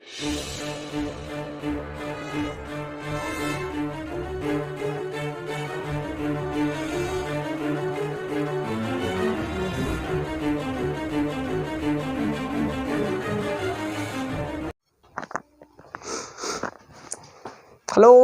Hello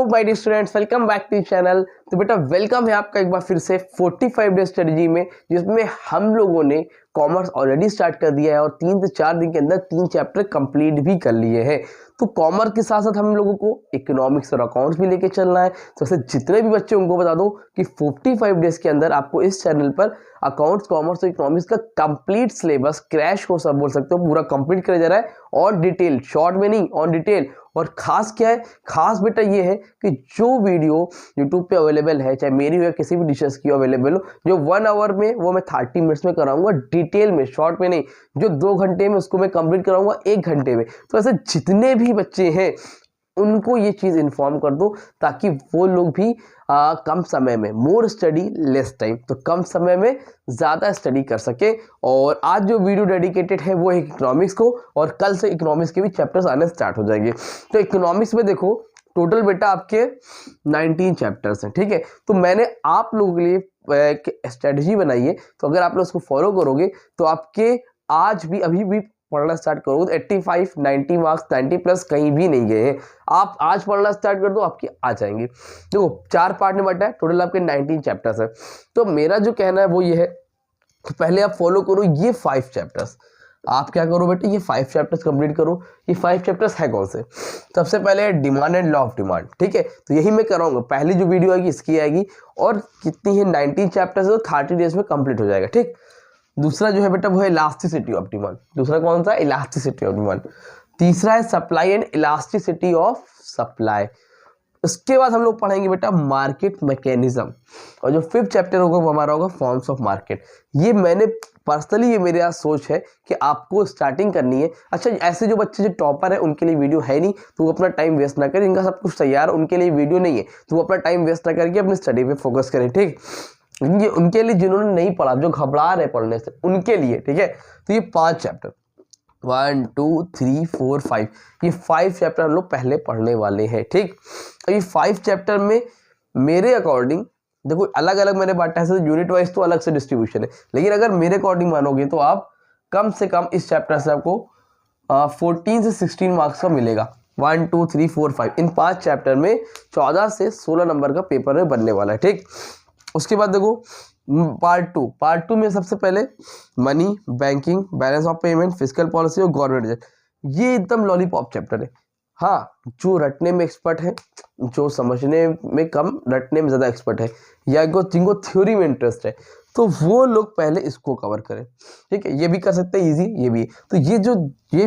my dear students, welcome back to channel. तो बेटा welcome है आपका एक बार फिर से 45 डे स्ट्रेटजी में, जिसमें हम लोगों ने कॉमर्स ऑलरेडी स्टार्ट कर दिया है और 3 से 4 दिन के अंदर 3 चैप्टर कंप्लीट भी कर लिए हैं। तो कॉमर्स के साथ साथ हम लोगों को इकोनॉमिक्स और अकाउंट्स भी लेके चलना है। तो ऐसे जितने भी बच्चे उनको बता दो कि 45 डेज के अंदर आपको इस चैनल पर अकाउंट्स, कॉमर्स और इकोनॉमिक्स का कंप्लीट सिलेबस, क्रैश कोर्स आप बोल सकते हो, पूरा कंप्लीट किया जा रहा है ऑन डिटेल, शॉर्ट में नहीं, ऑन डिटेल। और खास क्या है, खास बेटा ये है कि जो वीडियो यूट्यूब पे अवेलेबल है, चाहे मेरी हो या किसी भी टीचर्स की अवेलेबल हो, जो 1 आवर में वो मैं 30 मिनट्स में कराऊंगा डिटेल में, शॉर्ट में नहीं। जो 2 घंटे में उसको मैं कंप्लीट कराऊंगा 1 घंटे में। तो ऐसे जितने भी बच्चे हैं उनको ये चीज़ इन्फॉर्म कर दो, ताकि वो लोग भी कम समय में, मोर स्टडी लेस टाइम, तो कम समय में ज़्यादा स्टडी कर सके। और आज जो वीडियो डेडिकेटेड है वो है इकोनॉमिक्स को, और कल से इकोनॉमिक्स के भी चैप्टर्स आने स्टार्ट हो जाएंगे। तो इकोनॉमिक्स में देखो टोटल बेटा आपके 19 चैप्टर्स हैं, ठीक है। तो मैंने आप लोगों के लिए एक स्ट्रेटजी बनाई है, तो अगर आप लोग उसको फॉलो करोगे तो आपके आज भी, अभी भी पढ़ना स्टार्ट करोगे तो 85, 90 मार्क्स, 90 प्लस कहीं भी नहीं गए हैं। आप आज पढ़ना स्टार्ट कर दो, आपके आ जाएंगे। देखो 4 पार्ट में बटा है, टोटल आपके 19 चैप्टर्स है। तो मेरा जो कहना है वो ये है कि पहले आप फॉलो करो ये 5 चैप्टर्स। आप क्या करो बेटे, ये 5 चैप्टर्स कंप्लीट करो। ये 5 चैप्टर्स है कौन से? सबसे पहले है demand and law of demand, ठीक है। तो यही मैं कराऊंगा, पहली जो वीडियो आएगी इसकी आएगी, और कितनी है 19 चैप्टर्स है, तो 30 डेज में कंप्लीट हो जाएगा, ठीक। दूसरा जो है बेटा वो है इलास्टिसिटी ऑफ डिमांड। दूसरा कौन सा? Elasticity of demand. तीसरा है supply and elasticity of supply. उसके बाद हम लोग पढ़ेंगे बेटा मार्केट मैकेनिज्म, और जो 5th चैप्टर होगा वो हमारा होगा फॉर्म्स ऑफ मार्केट। ये मैंने पर्सनली, ये मेरे यहाँ सोच है कि आपको स्टार्टिंग करनी है। अच्छा, ऐसे जो बच्चे जो टॉपर है उनके लिए वीडियो है नहीं, तो वो अपना टाइम वेस्ट ना करें, इनका सब कुछ तैयार है, उनके लिए वीडियो नहीं है, तो वो अपना टाइम वेस्ट ना करके अपनी स्टडी पे फोकस करें, ठीक। ये उनके लिए जिन्होंने नहीं पढ़ा, जो घबरा रहे पढ़ने से, उनके लिए, ठीक है। तो ये 5 चैप्टर 1 2 3 4 5, ये 5 चैप्टर हम लोग पहले पढ़ने वाले हैं, ठीक। तो ये 5 चैप्टर में मेरे अकॉर्डिंग देखो अलग अलग मैंने बांटा है, यूनिट वाइज तो अलग से डिस्ट्रीब्यूशन है, लेकिन अगर मेरे अकॉर्डिंग मानोगे तो आप कम से कम इस चैप्टर से आपको 14 से 16 मार्क्स का मिलेगा। 1 2 3 4 5, इन 5 चैप्टर में 14 से 16 नंबर का पेपर में बनने वाला है, ठीक। उसके बाद देखो पार्ट टू में सबसे पहले money, banking, balance of payment, fiscal policy और गवर्नमेंट बजट। ये एकदम लॉलीपॉप चैप्टर है। हाँ, जो रटने में एक्सपर्ट है, जो समझने में कम, रटने में ज़्यादा एक्सपर्ट है, या जिनको थ्योरी में इंटरेस्ट है, तो वो लोग पहले इसको कवर करें, ठीक है। ये भी कर सकते हैं इजी, ये भी। तो ये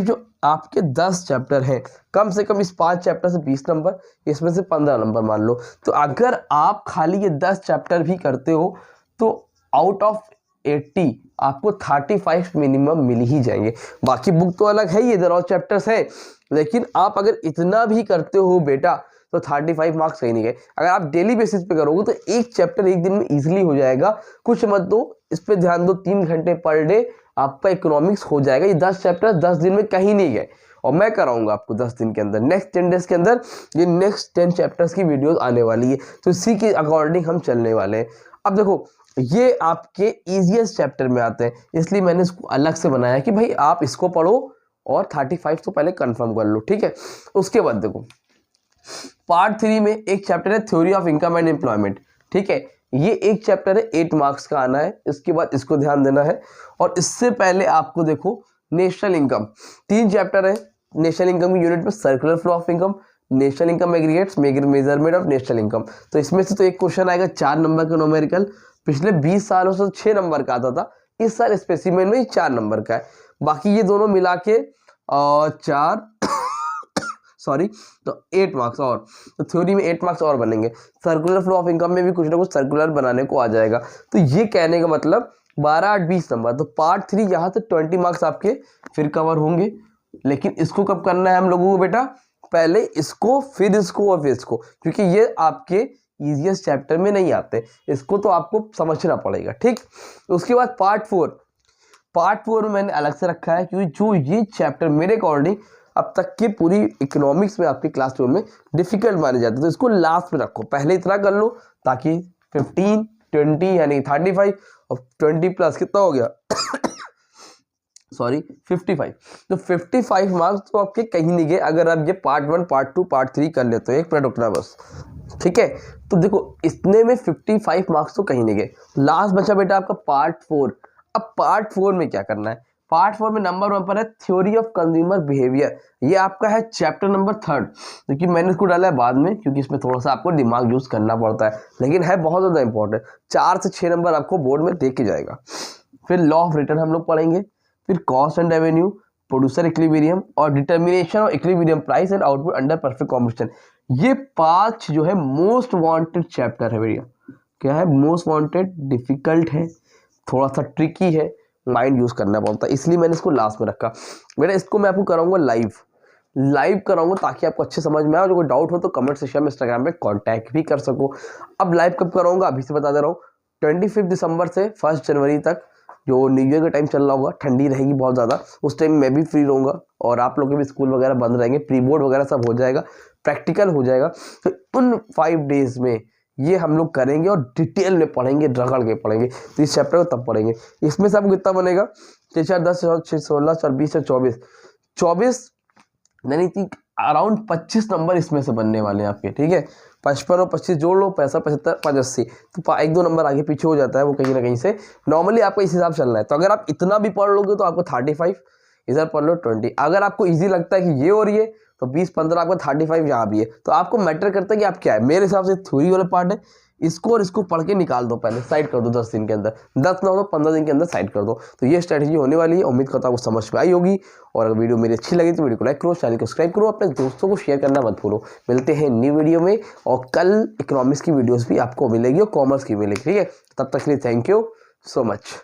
जो आपके 10 चैप्टर हैं, कम से कम इस 5 चैप्टर से 20 नंबर, इसमें से 15 नंबर मान लो। तो अगर आप खाली ये 10 चैप्टर भी करते हो तो आउट ऑफ 80 आपको 35 मिनिमम मिल ही जाएंगे। बाकी बुक तो अलग है, ये इधर और चैप्टर्स है, लेकिन आप अगर इतना भी करते हो बेटा तो 35 मार्क्स कहीं नहीं गए। अगर आप डेली बेसिस पे करोगे तो एक चैप्टर एक दिन में इजीली हो जाएगा। कुछ मत दो, इस पे ध्यान दो, 3 घंटे पर डे आपका इकोनॉमिक्स हो जाएगा। ये 10 चैप्टर 10 दिन में कहीं नहीं गए, और मैं कराऊंगा आपको 10 दिन के अंदर, नेक्स्ट 10 डेज के अंदर ये नेक्स्ट 10 चैप्टर्स की वीडियोस आने वाली है। तो इसी के अकॉर्डिंग हम चलने वाले हैं। अब देखो ये आपके इजीएस्ट चैप्टर में आते हैं, इसलिए मैंने इसको अलग से बनाया कि भाई आप इसको पढ़ो और 35 तो पहले कंफर्म कर लो, ठीक है। उसके बाद देखो पार्ट 3 में एक चैप्टर है theory of income and employment, ठीक है। ये एक चैप्टर है, 8 मार्क्स का आना है, इसके बाद इसको ध्यान देना है। और इससे पहले आपको देखो नेशनल इनकम, 3 चैप्टर है नेशनल इनकम की यूनिट में, circular flow of income, national income aggregates, measurement of national income. तो इसमें से तो एक क्वेश्चन आएगा 4 नंबर का न्यूमेरिकल, पिछले 20 सालों से 6 नंबर का आता था, इस साल स्पेसिमेन में 4 नंबर का है। बाकी ये दोनों मिला के 4 सॉरी, तो 8 मार्क्स और, तो थ्योरी में 8 मार्क्स और बनेंगे। सर्कुलर फ्लो ऑफ इनकम में भी कुछ ना कुछ सर्कुलर बनाने को आ जाएगा। तो ये कहने का मतलब 12 8 20 नंबर, तो पार्ट 3 यहाँ से 20 मार्क्स आपके फिर कवर होंगे। लेकिन इसको कब करना है हम लोगों को बेटा? पहले इसको, फिर इसको और फिर इसको, क्योंकि ये आपके इजीएस्ट चैप्टर में नहीं आते, इसको तो आपको समझना पड़ेगा, ठीक। उसके बाद पार्ट 4 में मैंने अलग से रखा है, क्योंकि जो ये चैप्टर मेरे अकॉर्डिंग अब तक की पूरी इकोनॉमिक्स में आपकी क्लास 12 में डिफिकल्ट माने जाते हैं, तो इसको लास्ट में रखो, पहले इतना कर लो ताकि 15 20 यानी 35 और 20 प्लस कितना हो गया सॉरी 55। तो 55 मार्क्स तो आपके कहीं नहीं गए अगर आप ये पार्ट 1 पार्ट 2 पार्ट 3 कर लेते हो। एक मिनट रुकना बस, ठीक है। तो देखो इतने में 55 मार्क्स तो कहीं नहीं गए। लास्ट बचा बेटा आपका पार्ट 4। अब पार्ट 4 में क्या करना है? पार्ट 4 में नंबर 1 पर है थ्योरी ऑफ कंज्यूमर बिहेवियर। ये आपका है चैप्टर नंबर 3, क्योंकि मैंने इसको डाला है बाद में क्योंकि इसमें थोड़ा सा आपको दिमाग यूज करना पड़ता है, लेकिन है बहुत ज़्यादा इंपॉर्टेंट। 4 से 6 नंबर आपको बोर्ड में दे के जाएगा। फिर लॉ ऑफ रिटर्न हम लोग पढ़ेंगे, फिर cost and revenue, producer equilibrium और determination of equilibrium price and output under perfect competition. ये 5 जो है मोस्ट वांटेड चैप्टर है भैया। क्या है? मोस्ट वांटेड, डिफिकल्ट है, थोड़ा सा ट्रिकी है, माइंड यूज करना पड़ता है, इसलिए मैंने इसको लास्ट में रखा। बेटा इसको मैं आपको कराऊंगा लाइव कराऊंगा ताकि आपको अच्छे समझ में आए। और कोई डाउट हो तो कमेंट सेक्शन में इंस्टाग्राम पे कांटेक्ट भी कर सको। अब लाइव कब कराऊंगा अभी से बता दे रहा हूँ, 25 दिसंबर से 1 जनवरी तक, जो न्यू ईयर का टाइम चल रहा होगा, ठंडी रहेगी बहुत ज़्यादा, उस टाइम मैं भी फ्री रहूँगा और आप लोग के भी स्कूल वगैरह बंद रहेंगे, प्री बोर्ड वगैरह सब हो जाएगा, प्रैक्टिकल हो जाएगा। तो उन 5 डेज में ये हम लोग करेंगे और डिटेल में पढ़ेंगे, रगड़ के पढ़ेंगे। तो इस चैप्टर को तब पढ़ेंगे। इसमें से आपको कितना बनेगा? 6 4 10 6 16 4 20 24 यानी कि अराउंड 25 नंबर इसमें से बनने वाले हैं आपके, ठीक है। 55 और 25 जोड़ लो, 65 75 85, तो 1-2 नंबर आगे पीछे हो जाता है वो कहीं ना कहीं से। नॉर्मली आपको इस हिसाब से चलना है। तो अगर आप इतना भी पढ़ लोगे तो आपको 35, इधर पढ़ लो 20। अगर आपको इजी लगता है कि ये और ये, तो 20-15 आपको 35 यहाँ भी है। तो आपको मैटर करता है कि आप क्या है। मेरे हिसाब से थ्योरी वाला पार्ट है, इसको और इसको पढ़ के निकाल दो, पहले साइड कर दो 10 दिन के अंदर, 10 ना हो तो 15 दिन के अंदर साइड कर दो। तो ये स्ट्रैटेजी होने वाली है। उम्मीद करता हूँ आपको समझ में आई होगी। और अगर वीडियो मेरी अच्छी लगी तो वीडियो को लाइक करो, चैनल को सब्सक्राइब करो, अपने दोस्तों को शेयर करना मत भूलो। मिलते हैं न्यू वीडियो में, और कल इकोनॉमिक्स की वीडियोज़ भी आपको मिलेगी और कॉमर्स की मिलेगी, ठीक है। तब तक के लिए थैंक यू सो मच।